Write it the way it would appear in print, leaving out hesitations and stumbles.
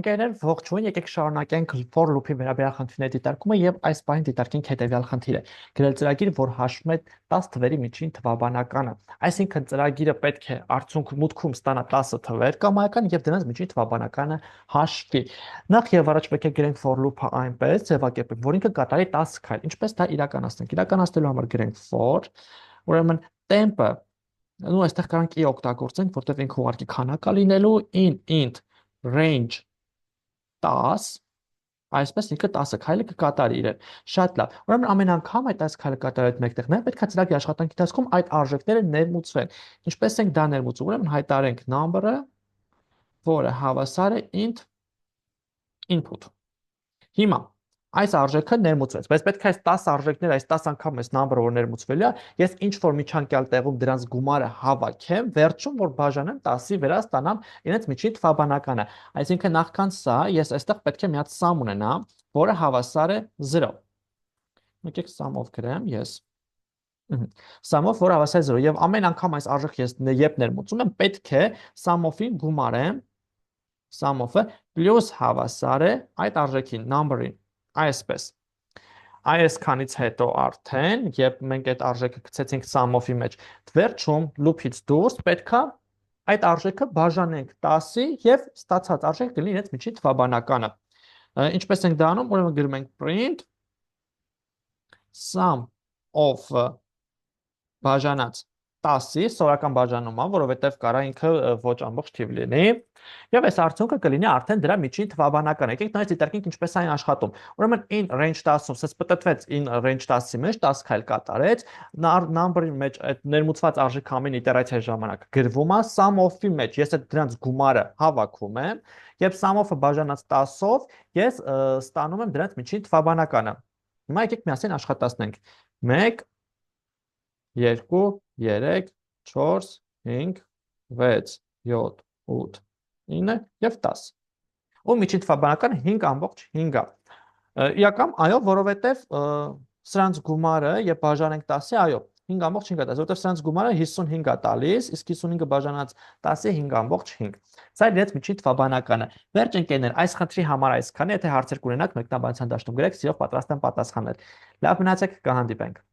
Ընկերներ, ողջույն, եկեք շարունակենք for loop-ի վերաբերյալ խնդիրների դիտարկումը եւ այս պահին դիտարկենք հետեւյալ խնդիրը։ Գրել ծրագիր, որ հաշվում է 10 թվերի միջին թվաբանականը։ Այսինքն ծրագիրը պետք է արդյունք մուտքում ստանա 10 թվեր կամայական եւ դրանց միջին թվաբանականը հաշվի։ Նախ եւ առաջ պետք է գրենք for loop-ը այնպես ձևակերպենք, որ ինքը կատարի 10 քայլ։ Ինչպես դա իրականացնենք։ Իրականացնելու համար գրենք for, ուրեմն temp-ը նու այստեղ կարանք i օգտագործենք, որտեղ ինքը ուղղակի քանակա լինելու int range 10, այսպես ինքը 10 քայլը կկատարի իրեն։ Շատ լավ։ Ուրեմն ամեն անգամ այդ 10 քայլը կատարել այդ մեկտեղ նա պետք է ծրագրի աշխատանքի ընթացքում այդ արժեքները ներմուծվեն։ Ինչպես ենք դա ներմուծում։ Ուրեմն հայտարենք number-ը, որը հավասար է int input։ Հիմա այս արժեքը ներմուծվեց, բայց պետք է այս 10 արժեքները, այս 10 անգամ այս number-ը որ ներմուծվել է, ես ինչ որ միջանկյալ տեղում դրանց գումարը հավաքեմ, վերջում որ բաժանեմ 10-ի վրա ստանամ իրենց միջին թվաբանականը։ Այսինքն նախքան սա, ես այստեղ պետք է մի հատ sum ունենամ, որը հավասար է 0։ Եկեք sum-ով գրեմ ես։ Sum-ով որ հավասար է 0 եւ ամեն անգամ այս արժեքը ես երբ ներմուծում եմ, պետք է sum-ով-ին գումարեմ sum-ով-ը պլյուս հավասար է այդ արժեքին, number-ին, այսպես։ Այս քանից հետո արդեն, երբ մենք այդ արժեքը գցեցինք sum-ով-ի մեջ, վերջում loop-ից դուրս պետքա այդ արժեքը բաժանենք 10-ի եւ ստացած արժեքը կլինի իրենց միջին թվաբանականը։ Ինչպես ենք դա անում, ուրեմն գրում ենք print sum of բաժանած 10-ի սովորական բաժանումը, որովհետև կարա ինքը ոչ ամբողջ թիվ լինի, եւ այս արդյունքը կլինի արդեն դրա միջին թվաբանականը։ Եկեք նայած դիտարկենք ինչպես այն աշխատում։ Ուրեմն in range 10-ում սա պատտվեց in range 10-ի մեջ 10 քայլ կատարեց, number-ի մեջ այդ ներմուծված արժեքը ամեն իտերացիայի ժամանակ գրվում է, sum of-ի մեջ ես այդ դրանց գումարը հավաքում եմ, եւ sum of-ը բաժանած 10-ով ես ստանում եմ դրանց միջին թվաբանականը։ Հիմա եկեք միասին աշխատացնենք։ 1 2 3 4 5 6 7 8 9 եւ 10։ Ու միջին թվաբանականը 5.5 է։ Իրական այո, որովհետեւ սրանց գումարը եւ բաժանենք 10-ի, այո, 5.5 է տալիս, որովհետեւ սրանց գումարը 55 է տալիս, իսկ 55-ը բաժանած 10-ի 5.5։ Սա է իրենց միջին թվաբանականը։ Վերջ ընկերներ, այս խնդրի համար այսքանը, եթե հարցեր կունենաք, մեկնաբանության դաշտում գրեք, սիրով պատրաստ եմ պատասխանել։ Լավ մնացեք, կհանդիպենք։